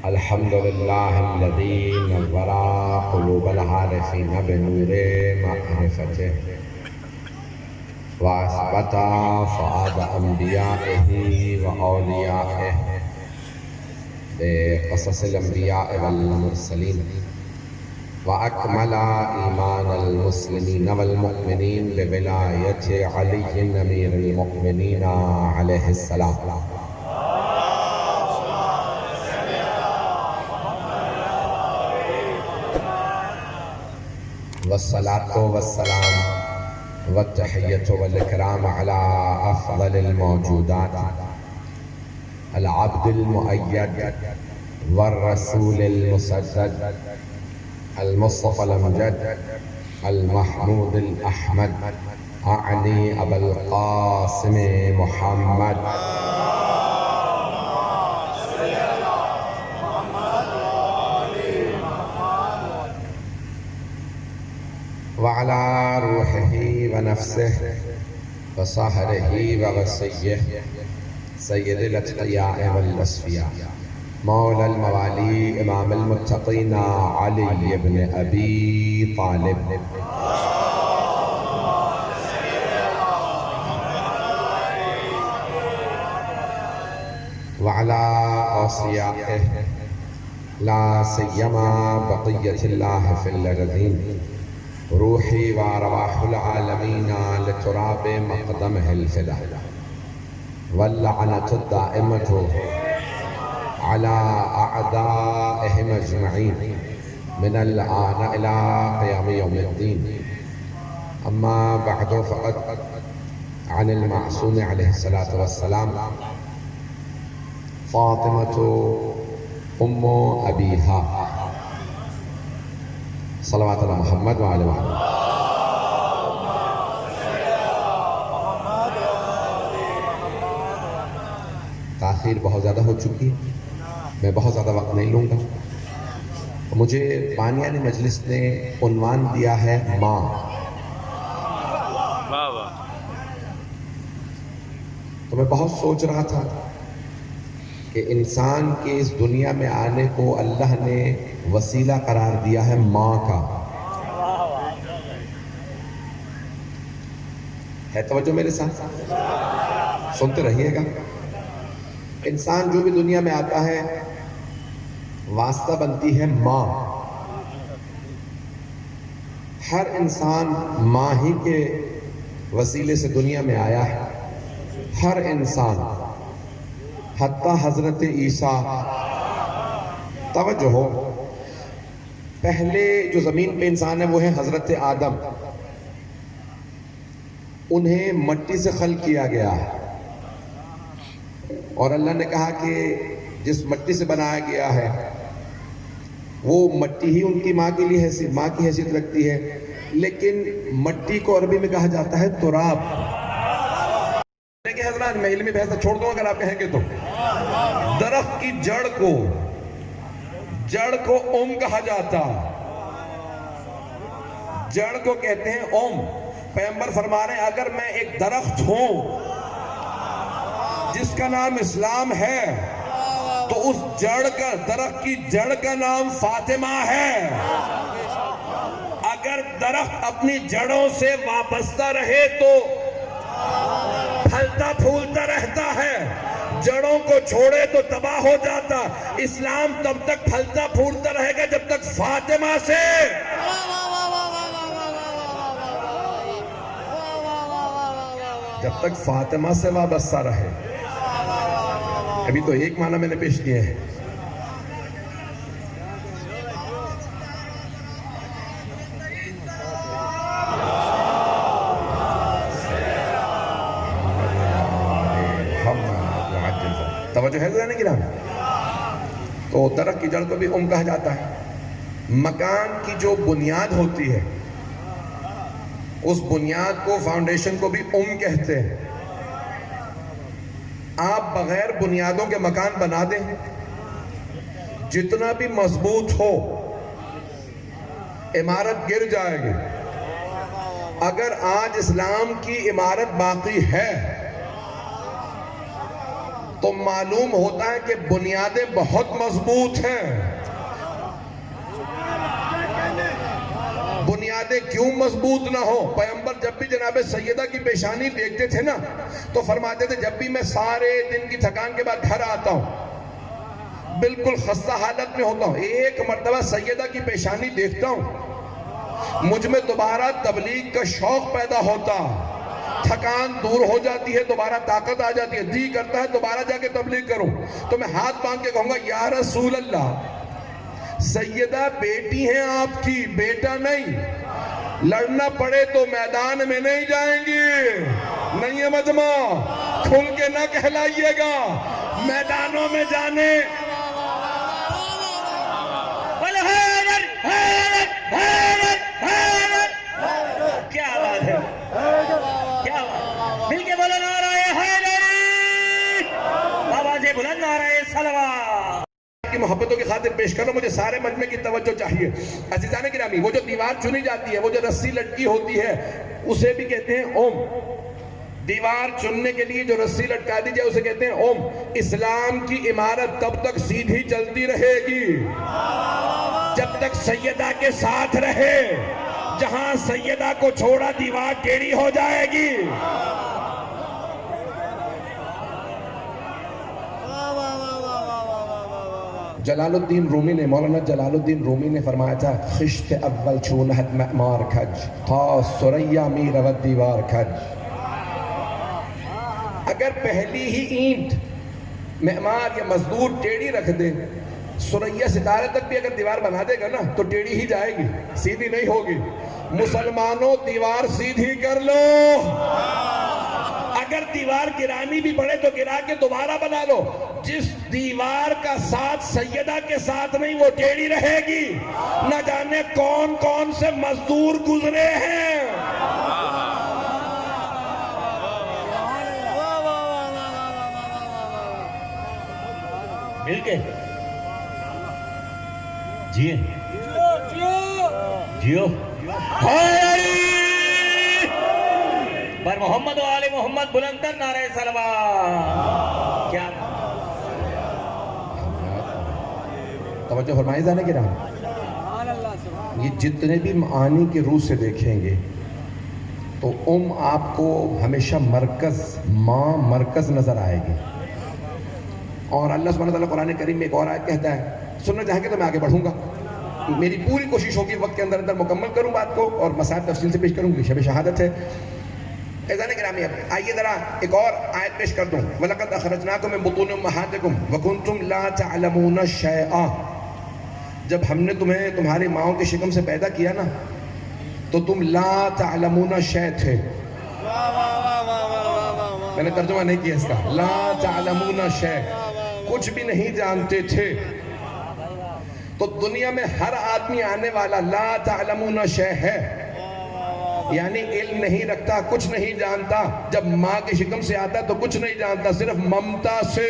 الحمد لله الذي نور قلوب العارفين بنور معرفته وأثبت فؤاد أنبيائه وأوليائه بقصص الأنبياء والمرسلين وأكمل إيمان المسلمين والمؤمنين بولاية علي أمير المؤمنين عليه السلام. والصلاة والسلام والتحية والإكرام على أفضل الموجودات العبد المؤيد والرسول المسدد المصطفى الأمجد المحمود الأحمد أعني أبا القاسم محمد وعلى روحه ونفسه وصهره وغصيه سيد الأتقياء والأصفياء مولى الموالي إمام المتقين علي بن أبي طالب وعلى أوصيائه لا سيما بقية الله في الأرضين روحي وأرواح العالمين لتراب مقدمه الفداء واللعنة الدائمة على أعدائهم أجمعين من الآن إلى قيام يوم الدين. أما بعد فقد عن المعصوم عليه الصلاة والسلام فاطمة أم أبيها صلوات اللہ محمد وعلى محمد. تاخیر بہت زیادہ ہو چکی ہے، میں بہت زیادہ وقت نہیں لوں گا. مجھے بانیان مجلس نے عنوان دیا ہے ماں. تو میں بہت سوچ رہا تھا کہ انسان کے اس دنیا میں آنے کو اللہ نے وسیلہ قرار دیا ہے ماں کا. ہے توجہ میرے ساتھ؟ سنتے رہیے گا. انسان جو بھی دنیا میں آتا ہے واسطہ بنتی ہے ماں. ہر انسان ماں ہی کے وسیلے سے دنیا میں آیا ہے. ہر انسان حتیٰ حضرت عیسیٰ. توجہ ہو، پہلے جو زمین پہ انسان ہے وہ ہے حضرت آدم. انہیں مٹی سے خلق کیا گیا اور اللہ نے کہا کہ جس مٹی سے بنایا گیا ہے وہ مٹی ہی ان کی ماں کے لیے ماں کی حیثیت رکھتی ہے. لیکن مٹی کو عربی میں کہا جاتا ہے تراب. کہ حضرات میں علمی بحث چھوڑ دوں اگر آپ کہیں گے تو. درخت کی جڑ کو کہا جاتا. جڑ کو کہتے ہیں پیغمبر فرما رہے ہیں اگر میں ایک درخت ہوں جس کا نام اسلام ہے تو اس درخت کی جڑ کا نام فاطمہ ہے. اگر درخت اپنی جڑوں سے وابستہ رہے تو پھلتا پھولتا رہتا ہے، جڑوں کو چھوڑے تو تباہ ہو جاتا. اسلام تب تک پھلتا پھولتا رہے گا جب تک فاطمہ سے وابستہ رہے. ابھی تو ایک معنی میں نے پیش کیے ہیں. توجہ ہے ذہن گرام. تو درخت کی جڑ کو بھی کہا جاتا ہے. مکان کی جو بنیاد ہوتی ہے اس بنیاد کو فاؤنڈیشن کو بھی کہتے ہیں. آپ بغیر بنیادوں کے مکان بنا دیں جتنا بھی مضبوط ہو عمارت گر جائے گی. اگر آج اسلام کی عمارت باقی ہے تو معلوم ہوتا ہے کہ بنیادیں بہت مضبوط ہیں۔ بنیادیں کیوں مضبوط نہ ہو؟ پیغمبر جب بھی جناب سیدہ کی پیشانی دیکھتے تھے نا تو فرماتے تھے جب بھی میں سارے دن کی تھکان کے بعد گھر آتا ہوں، بالکل خستہ حالت میں ہوتا ہوں، ایک مرتبہ سیدہ کی پیشانی دیکھتا ہوں، مجھ میں دوبارہ تبلیغ کا شوق پیدا ہوتا، تھکان دور ہو جاتی ہے، دوبارہ طاقت آ جاتی ہے، جی کرتا ہے دوبارہ جا کے تبلیغ کروں۔ تو میں ہاتھ باندھ کے کہوں گا یا رسول اللہ، سیدہ بیٹی ہیں آپ کی، بیٹا نہیں، لڑنا پڑے تو میدان میں نہیں جائیں گی، نہیں ہے مجمع، کھل کے نہ کہلائیے گا، میدانوں میں جانے کیا بات ہے، کیا بات، مل کے بولو نعرہ حیدری، آواز بلند نعرہ صلوات کی محبتوں کی خاطر پیش کرو، مجھے سارے مجمع کی توجہ چاہیے۔ عزیزان گرامی، وہ جو دیوار چنی جاتی ہے، وہ جو رسی لٹکی ہوتی ہے، اسے بھی کہتے ہیں اوم۔ دیوار چننے کے لیے جو رسی لٹکا دی جائے اسے کہتے ہیں اوم۔ اسلام کی عمارت تب تک سیدھی چلتی رہے گی جب تک سیدہ کے ساتھ رہے، جہاں سیدہ کو چھوڑا دیوار ٹیڑھی ہو جائے گی۔ جلال الدین رومی نے، مولانا جلال الدین رومی نے فرمایا تھا خشت اول چونہت معمار کھج تا سریا می رود دیوار کھج۔ اگر پہلی ہی اینٹ معمار یا مزدور ٹیڑھی رکھ دے، سریا ستارے تک بھی اگر دیوار بنا دے گا نا تو ٹیڑھی ہی جائے گی، سیدھی نہیں ہوگی۔ مسلمانوں دیوار سیدھی کر لو، اگر دیوار گرانی بھی پڑے تو گرا کے دوبارہ بنا لو۔ جس دیوار کا ساتھ سیدہ کے ساتھ نہیں وہ ٹیڑھی رہے گی، نہ جانے کون کون سے مزدور گزرے ہیں۔ مل کے جیے جیو پر محمد و آل محمد بلندر نعرہ صلوات۔ کیا توجہ فرمائے جانے کے رہا، یہ جتنے بھی معانی کے روح سے دیکھیں گے تو آپ کو ہمیشہ مرکز، ماں مرکز نظر آئے گی۔ اور اللہ سبحانہ وتعالیٰ قرآن کریم میں ایک اور آیت کہتا ہے، سننا چاہیں گے تو میں آگے بڑھوں گا، میری پوری کوشش ہوگی وقت کے اندر اندر مکمل کروں بات کو اور مسائل تفصیل سے پیش کروں گی، شب شہادت ہے۔ اذان گرامی، آئیے ذرا ایک اور آیت پیش کر دوں، وَلَقَدْ أَخْرَجْنَاكُم مِّن بُطُونِ أُمَّهَاتِكُمْ وَكُنتُمْ لَا تَعْلَمُونَ شَيْئًا۔ جب ہم نے تمہیں تمہاری ماؤں کے شکم سے پیدا کیا نا تو تم لا تعلمون شیء تھے۔ میں نے ترجمہ نہیں کیا اس کا، لا تعلمون شیء، کچھ بھی نہیں جانتے تھے۔ تو دنیا میں ہر آدمی آنے والا لا تعلمون شیء ہے، یعنی علم نہیں رکھتا، کچھ نہیں جانتا۔ جب ماں کے شکم سے آتا تو کچھ نہیں جانتا، صرف ممتا سے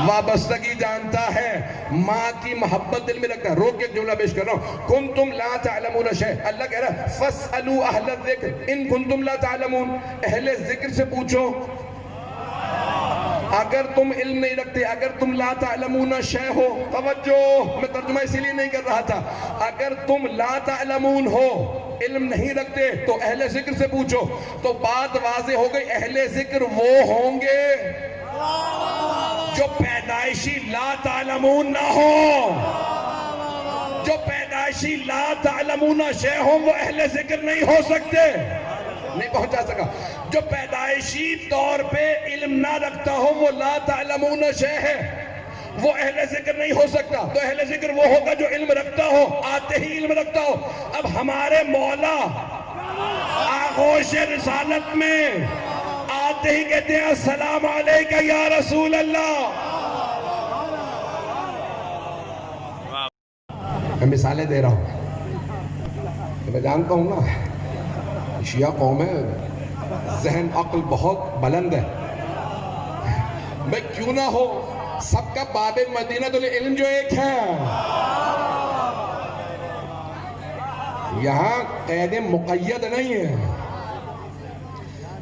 وابستگی جانتا ہے، ماں کی محبت دل میں رکھتا ہے۔ روک کے جملہ پیش کر رہا ہوں، کنتم لا تعلمون شیء، اللہ کہہ رہا ہے فاسألوا اہل الذکر ان کنتم لا تعلمون، اہل ذکر سے پوچھو اگر تم علم نہیں رکھتے، اگر تم لا تعلمون شیء ہو۔ توجہ، میں ترجمہ اسی لیے نہیں کر رہا تھا، اگر تم لا تعلمون ہو، علم نہیں رکھتے تو اہل ذکر سے پوچھو۔ تو بات واضح ہو گئی، اہل ذکر وہ ہوں گے جو پیدائشی لا تعلمون نہ ہو، جو پیدائشی لا تعلمون شیء ہوں وہ اہل ذکر نہیں ہو سکتے، نہیں پہنچا سکا۔ جو پیدائشی طور پہ علم نہ رکھتا ہو وہ لا تعلمون شیء ہے، وہ اہل ذکر نہیں ہو سکتا۔ تو اہل ذکر وہ ہوگا جو علم رکھتا ہو، آتے ہی علم رکھتا ہو۔ اب ہمارے مولا آغوش رسالت میں آتے ہی کہتے ہیں السلام علیکہ یا رسول اللہ۔ میں مثالیں دے رہا ہوں، میں جانتا ہوں نا شیعہ قوم ہے، ذہن عقل بہت بلند ہے، میں کیوں نہ ہو سب کا باب مدینہ العلم جو ایک ہے، یہاں قید مقید نہیں ہے۔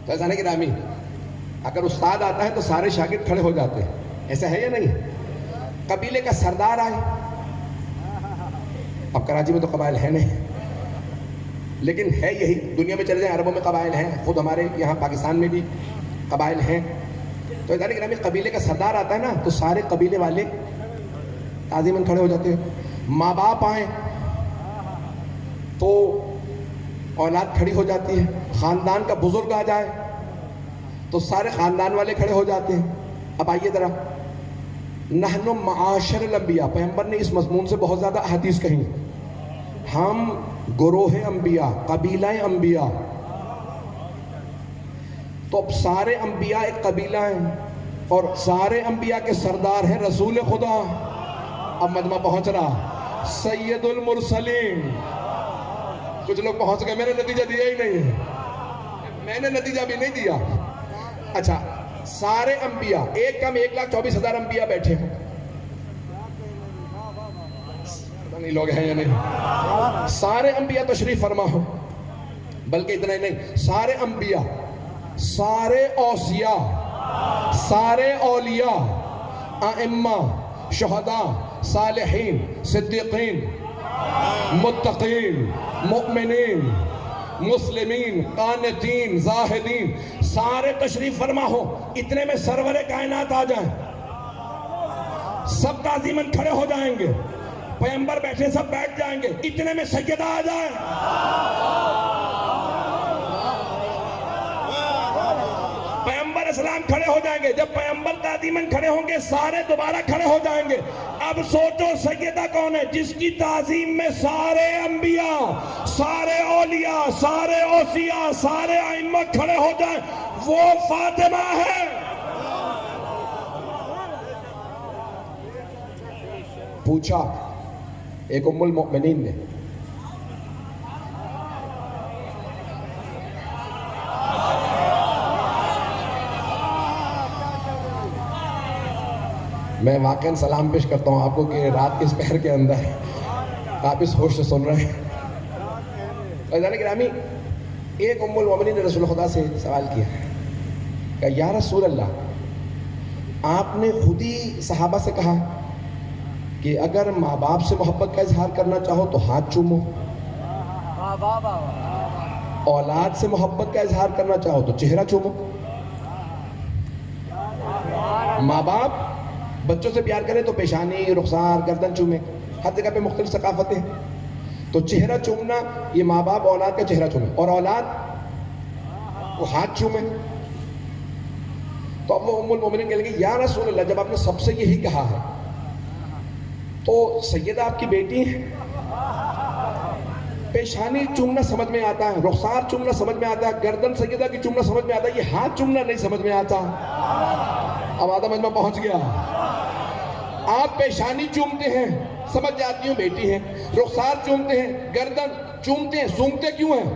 تو ایسا نہیں گرامی، اگر استاد آتا ہے تو سارے شاگرد کھڑے ہو جاتے ہیں، ایسا ہے یا نہیں؟ قبیلے کا سردار آئے، اب کراچی میں تو قبائل ہیں نہیں، لیکن ہے یہی، دنیا میں چلے جائیں عربوں میں قبائل ہیں، خود ہمارے یہاں پاکستان میں بھی قبائل ہیں. تو ادھر گرامی قبیلے کا سردار آتا ہے نا تو سارے قبیلے والے تعظیماً کھڑے ہو جاتے ہیں. ماں باپ آئیں تو اولاد کھڑی ہو جاتی ہے. خاندان کا بزرگ آ جائے تو سارے خاندان والے کھڑے ہو جاتے ہیں. اب آئیے ذرا، نحن معاشر الانبیاء، پیغمبر نے اس مضمون سے بہت زیادہ احادیث کہیں، ہم گروہ انبیاء، قبیلہ انبیاء. تو اب سارے انبیاء ایک قبیلہ ہیں اور سارے انبیاء کے سردار ہیں رسول خدا. اب مجمع پہنچ رہا، سید المرسلین. کچھ لوگ پہنچ گئے، میں نے نتیجہ دیا ہی نہیں ہے، میں نے نتیجہ بھی نہیں دیا. اچھا، سارے انبیاء، ایک کم 1,24,000 انبیاء بیٹھے ہیں. پتہ نہیں لوگ ہیں یا نہیں. سارے انبیاء تشریف فرما ہو، بلکہ اتنا ہی نہیں، سارے انبیاء، سارے اوصیاء، سارے اولیاء، ائمہ، شہداء، صالحین، صدیقین، متقین، مؤمنین، مسلمین، قانتین، زاہدین، سارے تشریف فرما ہو. اتنے میں سرور کائنات آ جائیں، سب تعظیماً کھڑے ہو جائیں گے. پیغمبر بیٹھے سب بیٹھ جائیں گے. اتنے میں سیدہ آ جائے، پیغمبر اسلام کھڑے ہو جائیں گے. جب پیغمبر تعظیماً کھڑے ہوں گے سارے دوبارہ کھڑے ہو جائیں گے. اب سوچو سیدہ کون ہے؟ جس کی تعظیم میں سارے انبیاء، سارے اولیاء، سارے اوصیاء، سارے ائمہ کھڑے ہو جائیں، وہ فاطمہ ہے. پوچھا ایک ام المؤمنین نے، میں واقعاً سلام پیش کرتا ہوں آپ کو کہ رات کے اس پہر کے اندر آپ اس ہوش سے سن رہے ہیں. عزیزان گرامی، ایک ام المؤمنین نے رسول خدا سے سوال کیا کہ یا رسول اللہ، آپ نے خود ہی صحابہ سے کہا کہ اگر ماں باپ سے محبت کا اظہار کرنا چاہو تو ہاتھ چومو، اولاد سے محبت کا اظہار کرنا چاہو تو چہرہ چومو. ماں باپ بچوں سے پیار کریں تو پیشانی، رخسار، گردن چومیں. ہر جگہ پہ مختلف ثقافتیں. تو چہرہ چومنا، یہ ماں باپ اولاد کا چہرہ چومیں، اور اولاد وہ ہاتھ چومیں. تو اب وہ ام المومنین کہنے لگی یا رسول اللہ، جب آپ نے سب سے یہی کہا ہے تو سیدہ آپ کی بیٹی ہے، پیشانی چومنا سمجھ میں آتا ہے، رخسار چومنا سمجھ میں آتا ہے، گردن سیدہ کی چومنا سمجھ میں آتا ہے، یہ ہاتھ چومنا نہیں سمجھ میں آتا. اب آدھا مجمع پہنچ گیا. آپ پیشانی چومتے ہیں، سمجھ جاتی ہوں بیٹی ہیں. رخسار چومتے ہیں، گردن چومتے ہیں، سونگتے کیوں ہیں؟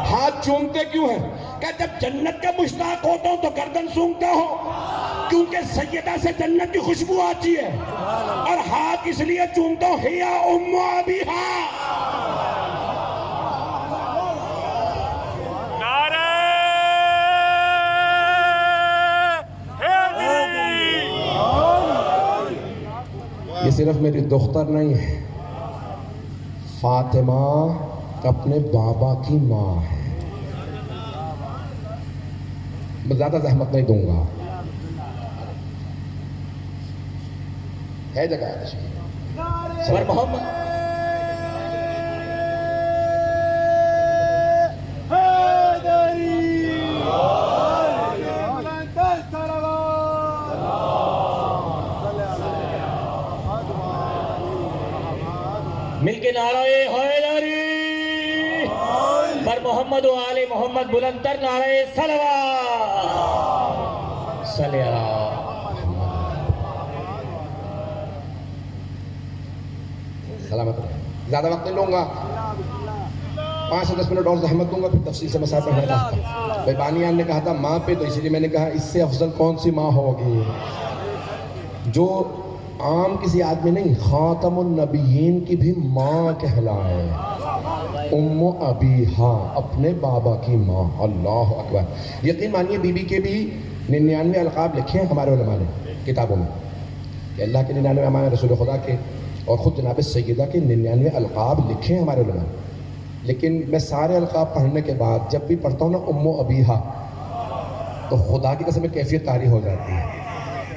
ہاتھ چومتے کیوں ہیں؟ کہ جب جنت کا مشتاق ہوتا ہوں تو گردن سونگتا ہوں، کیونکہ سیدہ سے جنت کی خوشبو آتی ہے. اور ہاتھ اس لیے چومتا ہوں، ہیا ام ابیہا. یہ صرف میری دختر نہیں ہے، فاطمہ اپنے بابا کی ماں ہے. میں زیادہ زحمت نہیں دوں گا، ہے جگہ سر محمد. مل کے نعرہ حیدری بر محمد و آل محمد، بلندتر نعرہ صلوات. صلی اللہ. سلامت رہے. زیادہ وقت نہیں لوں گا، 5 سے 10 منٹ اور زحمت دوں گا، پھر تفصیل سے مسائل پڑھنا چاہتا ہوں. بھائی بانیان نے کہا تھا ماں پہ، تو اسی لیے میں نے کہا اس سے افضل کون سی ماں ہوگی جو عام کسی آدمی نہیں، خاتم النبیین کی بھی ماں کہلائے، ام ابیہا، اپنے بابا کی ماں۔ اللہ اکبر۔ یقین مانیے بی بی کے بھی 99 القاب لکھے ہیں ہمارے علماء نے کتابوں میں، کہ اللہ کے 99 امان رسول خدا کے اور خود جناب سیدہ کے 99 القاب لکھے ہیں ہمارے علماء نے۔ لیکن میں سارے القاب پڑھنے کے بعد جب بھی پڑھتا ہوں نا ام ابیہا، تو خدا کی قسم کیفیت طاری ہو جاتی ہے،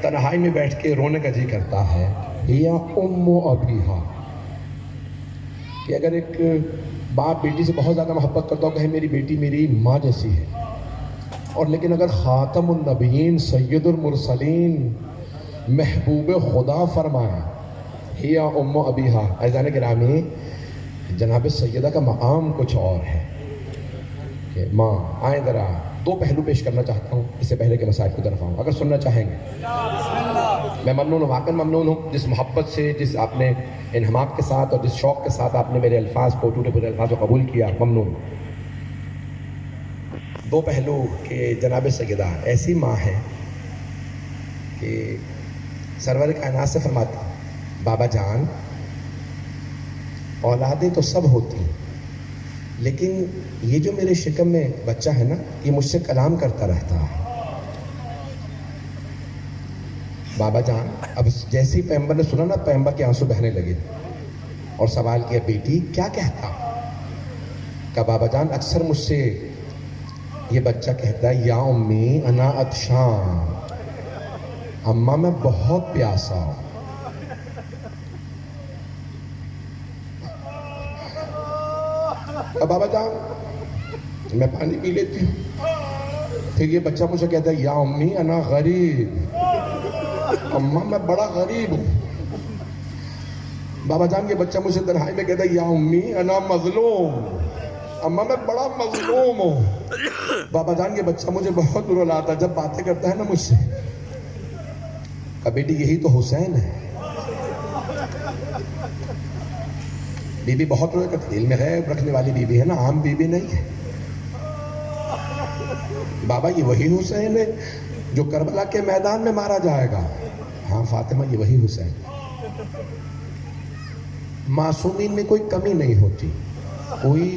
تنہائی میں بیٹھ کے رونے کا جی کرتا ہے۔ یا ام ابیہا، کہ اگر ایک باپ بیٹی سے بہت زیادہ محبت کرتا ہو کہ میری بیٹی میری ماں جیسی ہے، اور لیکن اگر خاتم النبیین سید المرسلین محبوب خدا فرمائے یا ام ابیہا، عزیزان گرامی جناب سیدہ کا مقام کچھ اور ہے کہ ماں۔ آئیں ذرا دو پہلو پیش کرنا چاہتا ہوں اس سے پہلے کہ مسائل کی طرف آؤں، اگر سننا چاہیں گے۔ میں ممنون ہوں، واقعی ممنون ہوں جس محبت سے، جس آپ نے انہماک کے ساتھ اور جس شوق کے ساتھ آپ نے میرے الفاظ کو، ٹوٹے پھوٹے الفاظ کو قبول کیا، ممنون۔ دو پہلو کہ جناب سیدہ ایسی ماں ہے کہ سرور کائنات سے فرماتی بابا جان اولادیں تو سب ہوتی ہیں، لیکن یہ جو میرے شکم میں بچہ ہے نا، یہ مجھ سے کلام کرتا رہتا ہے۔ بابا جان اب جیسے ہی پیغمبر نے سنا نا، پیغمبر کے آنسو بہنے لگے اور سوال کیا بیٹی کیا کہتا؟ کہا بابا جان اکثر مجھ سے یہ بچہ کہتا ہے یا امی انا عطشان، اماں میں بہت پیاسا ہوں۔ اب بابا جان میں پانی پی لیتی ہوں، پھر یہ بچہ مجھے کہتا ہے یا امی انا غریب، اماں میں بڑا غریب ہوں۔ بابا جان یہ بچہ مجھے تنہائی میں کہتا ہے یا امی انا مظلوم، اماں میں بڑا مظلوم ہوں۔ بابا جان یہ بچہ مجھے بہت رلاتا ہے جب باتیں کرتا ہے نا مجھ سے۔ بیٹی یہی تو حسین ہے۔ بی بی بہت روئے کرتی، دل میں غیب رکھنے والی بی بی ہے نا، عام بی بی نہیں ہے۔ بابا یہ وہی حسین ہے جو کربلا کے میدان میں مارا جائے گا۔ ہاں فاطمہ یہ وہی حسین۔ معصومین میں کوئی کمی نہیں ہوتی، کوئی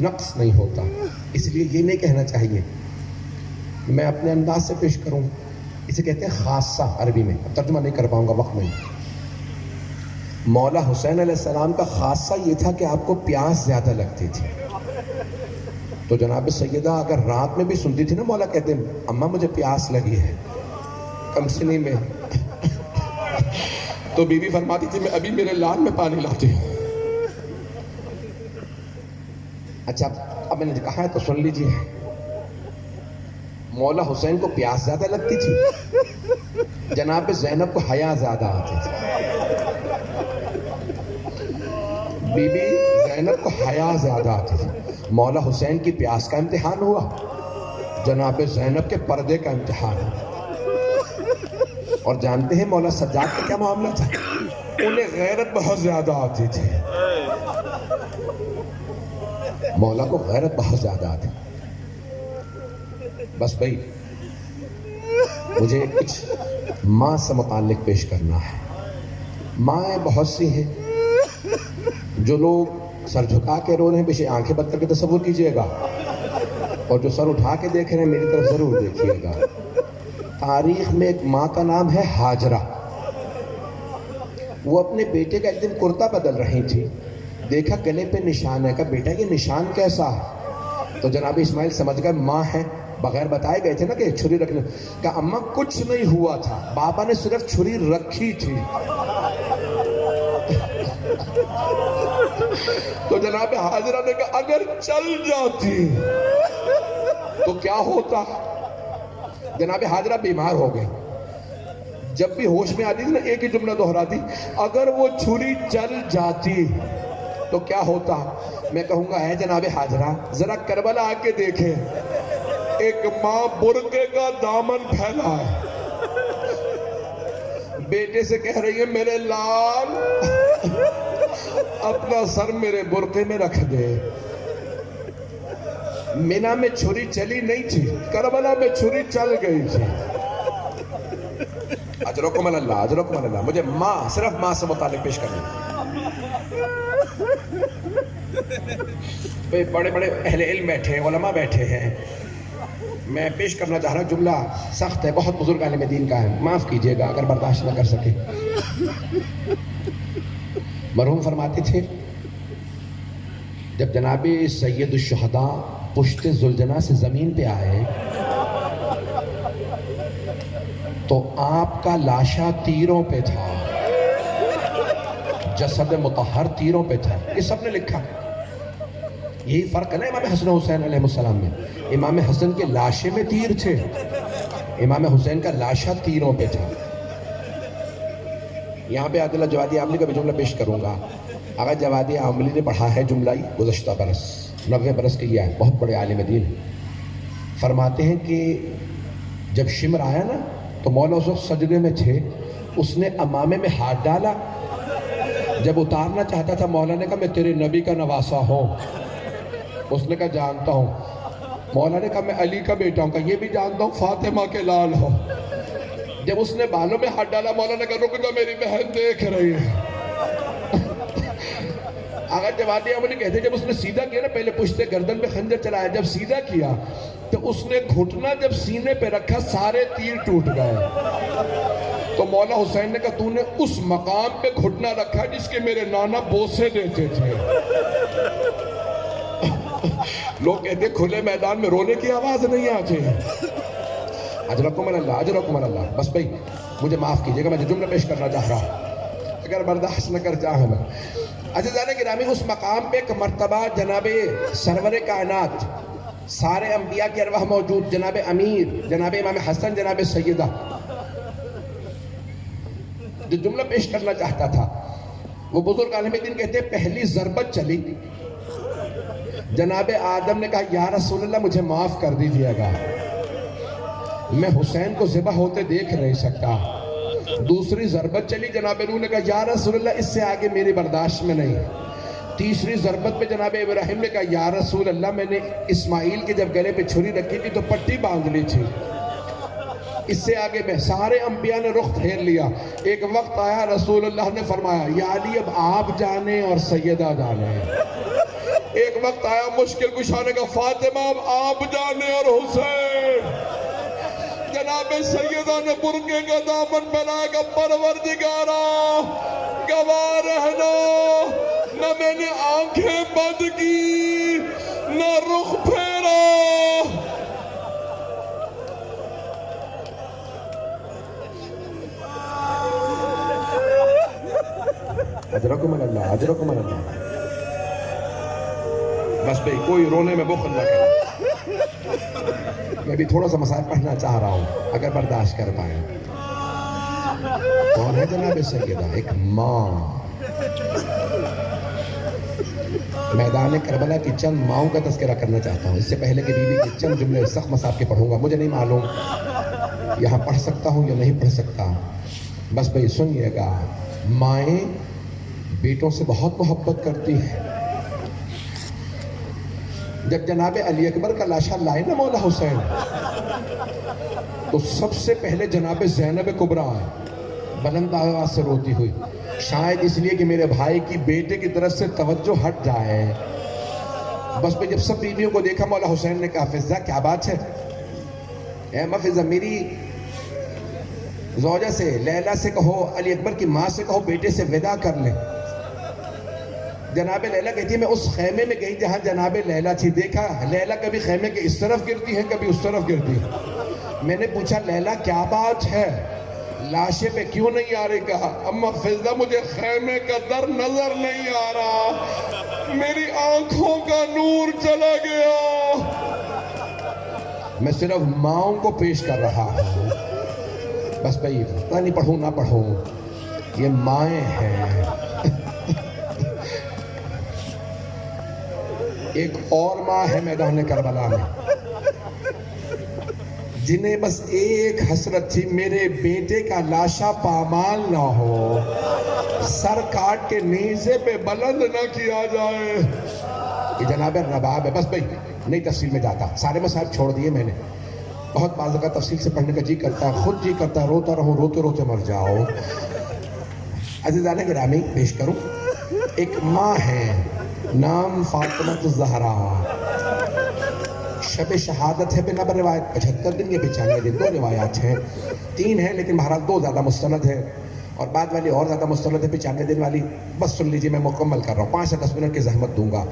نقص نہیں ہوتا، اس لیے یہ نہیں کہنا چاہیے۔ میں اپنے انداز سے پیش کروں، اسے کہتے ہیں خاصہ عربی میں، اب ترجمہ نہیں کر پاؤں گا وقت نہیں۔ مولا حسین علیہ السلام کا خاصہ یہ تھا کہ آپ کو پیاس زیادہ لگتی تھی، تو جناب سیدہ اگر رات میں بھی سنتی تھی نا، مولا کہتے ہیں اماں مجھے پیاس لگی ہے کم سنی میں، تو بی بی فرماتی تھی میں ابھی میرے لان میں پانی لاتی ہوں۔ اچھا اب میں نے کہا ہے تو سن لیجیے، مولا حسین کو پیاس زیادہ لگتی تھی، جناب زینب کو حیا زیادہ آتی تھی۔ بی بی زینب کو حیا زیادہ آتی تھی، مولا حسین کی پیاس کا امتحان ہوا، جناب زینب کے پردے کا امتحان ہوا۔ اور جانتے ہیں مولا سجاد کا کیا معاملہ تھا؟ انہیں غیرت بہت زیادہ آتی تھی، مولا کو غیرت بہت زیادہ آتی۔ بس بھائی مجھے کچھ ماں سے متعلق پیش کرنا ہے۔ مائیں بہت سی ہیں، جو لوگ سر جھکا کے رو رہے ہیں پیچھے آنکھیں بند کر کے تصور کیجئے گا، اور جو سر اٹھا کے دیکھ رہے ہیں میری طرف ضرور دیکھیے گا۔ تاریخ میں ایک ماں کا نام ہے ہاجرہ، وہ اپنے بیٹے کا ایک دن کرتا بدل رہی تھی، دیکھا گلے پہ نشان ہے، کہا بیٹا یہ نشان کیسا ہے؟ تو جناب اسماعیل سمجھ گئے ماں ہے، بغیر بتائے گئے تھے نا کہ چھری رکھنے، کہا اماں کچھ نہیں ہوا تھا، بابا نے صرف چھری رکھی تھی۔ تو جناب حاجرہ نے کہا اگر چل جاتی تو کیا ہوتا؟ جناب حاجرہ بیمار ہو گئے، جب بھی ہوش میں آتی تھی نا ایک ہی جملہ دہراتی، اگر وہ چھری چل جاتی تو کیا ہوتا؟ میں کہوں گا اے جناب حاجرہ ذرا کربلا آ کے دیکھیں، ایک ماں برقعے کا دامن پھیلا ہے، بیٹے سے کہہ رہی ہے میرے لال اپنا سر میرے برقعے میں رکھ دے۔ مینا میں چھری چلی نہیں تھی، کربلا میں چھری چل گئی تھی۔ اجرکم اللہ، اجرکم اللہ. مجھے ماں، صرف ماں سے متعلق پیش کرنا. بڑے بڑے اہل علم بیٹھے ہیں، علماء بیٹھے ہیں. میں پیش کرنا چاہ رہا ہوں، جملہ سخت ہے، بہت بزرگ عالم دین کا ہے، معاف کیجئے گا اگر برداشت نہ کر سکے. مرحوم فرماتے تھے جب جناب سید الشہداء پشت ذوالجناح سے زمین پہ آئے تو آپ کا لاشا تیروں پہ تھا، جسد مطہر تیروں پہ تھا. یہ سب نے لکھا. یہی فرق ہے نا امام حسن و حسین علیہ السلام میں. امام حسن کے لاشے میں تیر تھے، امام حسین کا لاشا تیروں پہ تھا. یہاں پہ عادل جوادی عاملی کا بھی جملہ پیش کروں گا. آقا جوادی عاملی نے پڑھا ہے جملہ گزشتہ برس، 90 برس کیا ہے، بہت بڑے عالم دین. فرماتے ہیں کہ جب شمر آیا نا تو مولا اس وقت سجدے میں تھے، اس نے امامے میں ہاتھ ڈالا. جب اتارنا چاہتا تھا مولا نے کہا میں تیرے نبی کا نواسا ہوں. اس نے کہا جانتا ہوں. مولا نے کہا میں علی کا بیٹا ہوں. کہا یہ بھی جانتا ہوں فاطمہ کے لال ہو. جب اس نے بالوں میں ہاتھ ڈالا مولا نے کہا رک جا میری بہن دیکھ رہی ہے. آقا جوادی عاملی کہتے ہیں جب اس نے سیدھا کیا نا، پہلے پشتے گردن پہ خنجر چلایا، جب سیدھا کیا تو اس نے گھٹنا جب سینے پہ رکھا سارے تیر ٹوٹ گئے. تو مولا حسین نے کہا تو نے اس مقام پہ گھٹنا رکھا جس کے میرے نانا بوسے دیتے تھے. لوگ کہتے کھلے میدان میں رونے کی آواز نہیں آتی. اجرکم اللہ، اجرکم اللہ. بس بھائی مجھے معاف کیجئے گا، میں جملہ پیش کرنا چاہ رہا ہوں اگر برداشت نہ کر چاہے. میں عزیزان گرامی اس مقام پہ ایک مرتبہ جناب سرور کائنات، سارے انبیاء کی ارواح موجود، جناب امیر، جناب امام حسن، جناب سیدہ، جو جملہ پیش کرنا چاہتا تھا وہ بزرگ عالم دین کہتے ہیں پہلی ضربت چلی، جناب آدم نے کہا یا رسول اللہ مجھے معاف کر دیجئے گا، میں حسین کو ذبح ہوتے دیکھ نہیں سکتا. دوسری ضربت چلی، جناب نوح نے کہا یا رسول اللہ اس سے آگے میری برداشت میں نہیں. تیسری ضربت پہ جناب ابراہیم نے کہا یا رسول اللہ میں نے اسماعیل کے جب گلے پہ چھری رکھی تھی تو پٹی باندھ لی تھی، اس سے آگے میں. سارے انبیاء نے رخ پھیر لیا. ایک وقت آیا رسول اللہ نے فرمایا یا علی اب آپ جانے اور سیدہ جانے. ایک وقت آیا مشکل کشانے کا، فاطمہ اب آپ جانے اور حسین. جناب سیدہ نے برقعے کا دامن بنا کر پروردگارا گواہ رہنا، نہ میں نے آنکھیں بند کی نہ رخ پھیرا. اجرکم اللہ، اجرکم اللہ. بس بھئی کوئی رونے میں بخل نہ کرے. میں بھی تھوڑا سا مسائل پڑھنا چاہ رہا ہوں اگر برداشت کر پائیں. کون ہے جناب سیدہ؟ ایک ماں. میدان کربلا کی چند ماؤں کا تذکرہ کرنا چاہتا ہوں. اس سے پہلے کہ بی بی کے چند جملے سخت مصاب کے پڑھوں گا. مجھے نہیں معلوم یہاں پڑھ سکتا ہوں یا نہیں پڑھ سکتا. بس بھئی سنیے گا. مائیں بیٹوں سے بہت محبت کرتی ہیں. جب جناب علی اکبر کا لاشا لائے نا مولا حسین تو سب سے پہلے جناب زینب کبریٰ بلند آواز سے روتی ہوئی، شاید اس لیے کہ میرے بھائی کی بیٹے کی طرف سے توجہ ہٹ جائے. بس پہ جب سب بیویوں کو دیکھا مولا حسین نے کہا فضہ کیا بات ہے؟ اے ماں فضہ میری زوجہ سے لیلہ سے کہو، علی اکبر کی ماں سے کہو بیٹے سے وداع کر لیں. جناب لیلہ کہتی ہے میں اس خیمے میں گئی جہاں جناب لیلہ تھی. دیکھا لیلہ کبھی خیمے کے اس طرف گرتی ہے کبھی اس طرف گرتی ہے. میں نے پوچھا لیلہ کیا بات ہے، لاشے پہ کیوں نہیں آ رہی؟ کہا اما فضہ مجھے خیمے کا در نظر نہیں آ رہا، میری آنکھوں کا نور چلا گیا. میں صرف ماؤں کو پیش کر رہا ہوں. بس بھئی پتہ نہیں پڑھوں نہ پڑھوں، یہ مائیں ہیں. ایک اور ماں ہے میدان کربلا میں جنہیں بس ایک حسرت تھی میرے بیٹے کا لاشا پامال نہ ہو، سر کاٹ کے نیزے پہ بلند نہ کیا جائے. یہ جناب رباب ہے. بس بھئی نئی تفصیل میں جاتا، سارے مسائل چھوڑ دیے میں نے. بہت بعض کا تفصیل سے پڑھنے کا جی کرتا ہے، خود جی کرتا ہے روتا رہوں روتے روتے مر جاؤ۔ عزیزان گرامی پیش کروں، ایک ماں ہے نام فاطمہ الزہرا، شب شہادت ہے بنابر روایت 75 دن یا 95 دن، 2 روایات ہیں، 3 ہیں لیکن بہرحال 2 زیادہ مستند ہے اور بعد والی اور زیادہ مستند ہے 95 دن والی، بس سن لیجئے میں مکمل کر رہا ہوں، 5 سے 10 منٹ کی زحمت دوں گا۔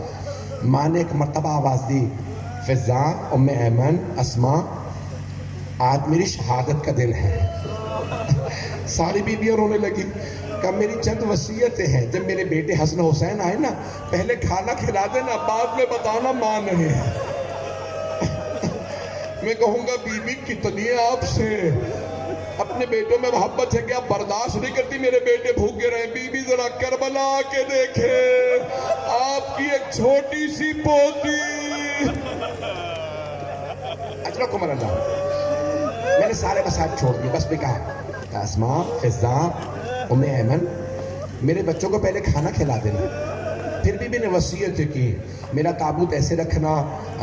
ماں نے ایک مرتبہ آواز دی، فضا ام ایمن اسماء آج میری شہادت کا دن ہے۔ ساری بیویاں رونے لگی، کہا میری چند وصیتیں ہیں، جب میرے بیٹے حسن حسین آئے نا پہلے کھانا کھلا دینا، بعد میں بتانا ماں نہیں ہے۔ میں کہوں گا بی بی کتنی ہے آپ سے، اپنے بیٹوں میں محبت ہے کہ آپ برداشت نہیں کرتی میرے بیٹے بھوکے رہے۔ بی بی ذرا کربلا آ کے دیکھے آپ کی ایک چھوٹی سی پوتی۔ اجرکم اللہ، میں نے سارے مسائل چھوڑ دیے، بس بھی کہا اسماء فضا ام ایمن میرے بچوں کو پہلے کھانا کھلا دینا۔ پھر بھی نے وصیت کی میرا تابوت ایسے رکھنا،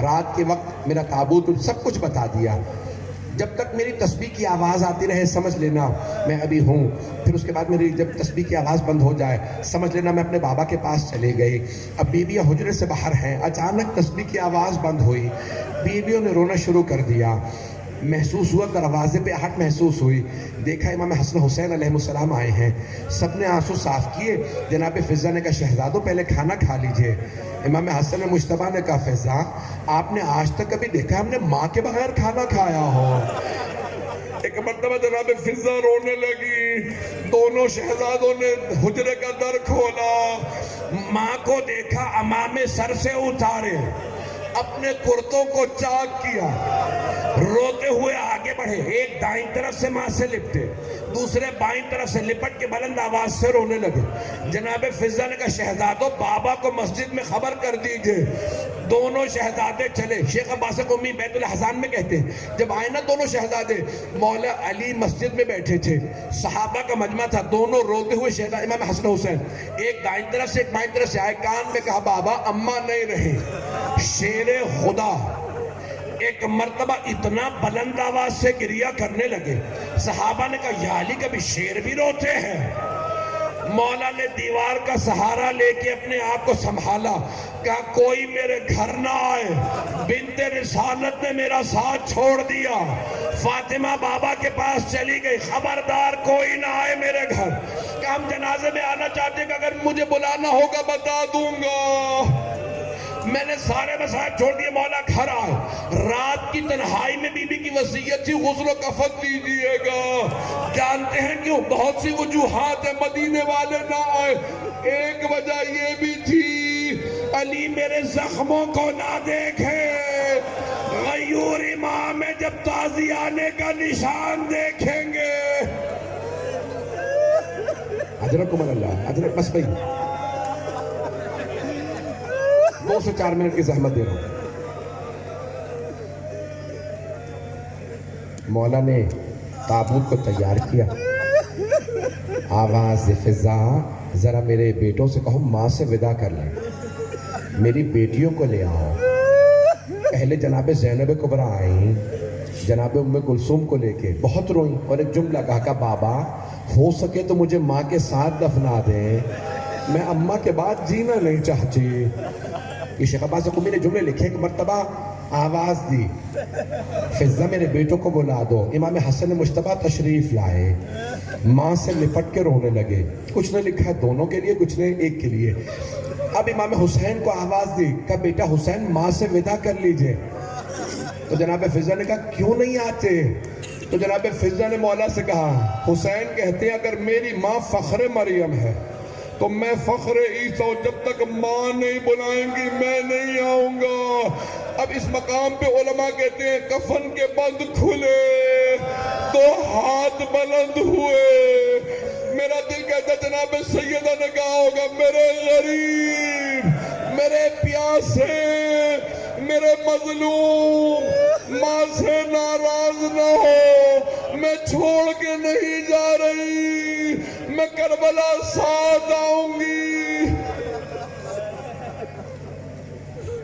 رات کے وقت میرا تابوت، سب کچھ بتا دیا۔ جب تک میری تسبیح کی آواز آتی رہے سمجھ لینا میں ابھی ہوں، پھر اس کے بعد میری جب تسبیح کی آواز بند ہو جائے سمجھ لینا میں اپنے بابا کے پاس چلی گئی۔ اب بیویاں حجرے سے باہر ہیں، اچانک تسبیح کی آواز بند ہوئی، بیویوں نے رونا شروع کر دیا۔ محسوس ہوا دروازے پہ آہٹ محسوس ہوئی، دیکھا امام حسن حسین علیہ السلام آئے ہیں، سب نے آنسو صاف کیے۔ جناب فضا نے کہا شہزادو پہلے کھانا کھا لیجئے۔ امام حسن مجتبیٰ نے کہا فضا آپ نے آج تک کبھی دیکھا ہم نے ماں کے بغیر کھانا کھایا ہو؟ ایک مرتبہ جناب فضا رونے لگی، دونوں شہزادوں نے حجرے کا در کھولا، ماں کو دیکھا امامے سر سے اتارے، اپنے کرتوں کو چاک کیا، روتے ہوئے آگے بڑھے، ایک دائیں طرف سے ماں سے لپٹے، دوسرے بائیں طرف سے لپٹ کے بلند آواز سے رونے لگے۔ جناب فضا نے کہا شہزادو بابا کو مسجد میں خبر کر دیجئے۔ دونوں شہزادے چلے، شیخ عباس قمی بیت الحزان میں کہتے ہیں جب آئے نا دونوں شہزادے، مولا علی مسجد میں بیٹھے تھے، صحابہ کا مجمع تھا، دونوں روتے ہوئے شہزادے امام حسن حسین ایک دائیں طرف سے ایک بائیں طرف سے آئے، کان میں کہا بابا اماں نہیں رہے۔ شیر خدا ایک مرتبہ اتنا بلند آواز سے گریہ کرنے لگے، صحابہ نے کہا یا علی کبھی شیر بھی روتے ہیں؟ مولا نے دیوار کا سہارا لے کے اپنے آپ کو سنبھالا، کہا کوئی میرے گھر نہ آئے، بنت رسالت نے میرا ساتھ چھوڑ دیا۔ فاطمہ بابا کے پاس چلی گئی، خبردار کوئی نہ آئے میرے گھر۔ کہا ہم جنازے میں آنا چاہتے ہیں کہ اگر مجھے بلانا ہوگا بتا دوں گا۔ میں نے سارے مسائل چھوڑ دیے، مولا گھر آئے۔ رات کی تنہائی میں بی بی کی وصیت تھی غسل و کفن دیجئے گا۔ جانتے ہیں کیوں؟ بہت سی وجوہات ہیں مدینے والے نہ آئے، ایک وجہ یہ بھی تھی علی میرے زخموں کو نہ دیکھے، غیور امام میں جب تازی آنے کا نشان دیکھیں گے۔ اجرکم اللہ، اجرک بس بھئی 2 سے 4 منٹ کی زحمت دے رہا ہوں۔ مولا نے تابوت کو تیار کیا، آواز فضا ذرا میرے بیٹوں سے کہو ماں سے وداع کر لیں، میری بیٹیوں کو لے آؤ۔ پہلے جناب زینب کبریٰ آئیں، جناب ام کلثوم کو لے کے بہت روئیں اور ایک جملہ کہا کہ بابا ہو سکے تو مجھے ماں کے ساتھ دفنا دیں، میں اماں کے بعد جینا نہیں چاہتی۔ یہ شیخ عباس قمی نے جملے لکھے کہ مرتبہ آواز دی فضا میرے بیٹوں کو بلا دو۔ امام حسن مجتبیٰ تشریف لائے، ماں سے لپٹ کے رونے لگے، کچھ نے لکھا ہے دونوں کے لیے کچھ نے ایک کے لیے۔ اب امام حسین کو آواز دی کہ بیٹا حسین ماں سے وداع کر لیجئے، تو جناب فضا نے کہا کیوں نہیں آتے؟ تو جناب فضا نے مولا سے کہا حسین کہتے ہیں اگر میری ماں فخر مریم ہے تو میں فخر عیسیٰ، جب تک ماں نہیں بلائیں گی میں نہیں آؤں گا۔ اب اس مقام پہ علماء کہتے ہیں کفن کے بند کھلے، 2 ہاتھ بلند ہوئے، میرا دل کہتا جناب سیدہ نے کہا ہوگا میرے غریب، میرے پیاسے، میرے مظلوم، ماں سے ناراض نہ ہو، میں چھوڑ کے نہیں جا رہی، میں کربلا ساتھ آؤں گی۔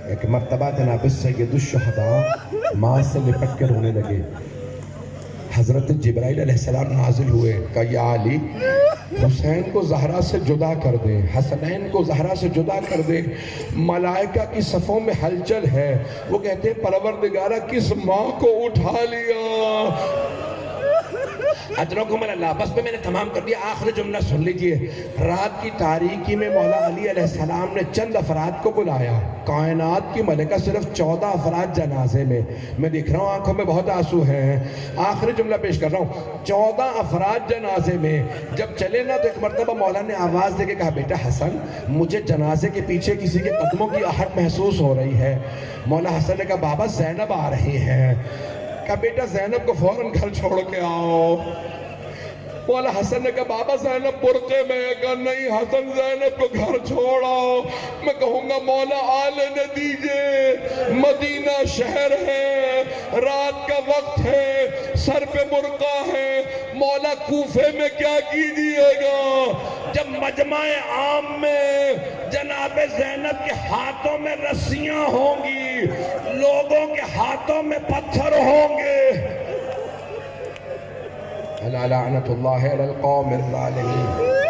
ایک مرتبہ جناب سید الشہداء ماں سے لپٹ کے رونے لگے. حضرت جبرائیل علیہ السلام نازل ہوئے, کہا یا علی حسین کو زہرا سے جدا کر دے, حسنین کو زہرا سے جدا کر دے. ملائکہ کی صفوں میں ہلچل ہے. وہ کہتے ہیں پروردگارہ کس ماں کو اٹھا لیا. اجرکم اللہ. بس پہ میں نے تمام کر دیا. آخر جملہ سن لیجئے. رات کی تاریکی میں مولا علی علیہ السلام نے چند افراد کو بلایا. کائنات کی ملکہ صرف 14 افراد جنازے میں. میں دیکھ رہا ہوں آنکھوں میں بہت آنسو ہیں. آخری جملہ پیش کر رہا ہوں. 14 افراد جنازے میں جب چلے نا تو ایک مرتبہ مولا نے آواز دے کے کہا بیٹا حسن مجھے جنازے کے پیچھے کسی کے قدموں کی آہٹ محسوس ہو رہی ہے. مولا حسن نے کہا بابا زینب آ رہی ہیں. کہا بیٹا زینب کو فوراً گھر چھوڑ کے آؤ. مولا حسن نے کہا بابا زینب برقے میں. کہا نہیں حسن زینب کو گھر چھوڑاؤ. میں کہوں گا مولا آلے نہ دیجئے, مدینہ شہر ہے, رات کا وقت ہے, سر پہ برقع ہے. مولا کوفے میں کیا کیجئے گا جب مجمع عام میں جناب زینب کے ہاتھوں میں رسیاں ہوں گی, لوگوں کے ہاتھوں میں پتھر ہوں گے. لعنت اللہ علی القوم الظالمین.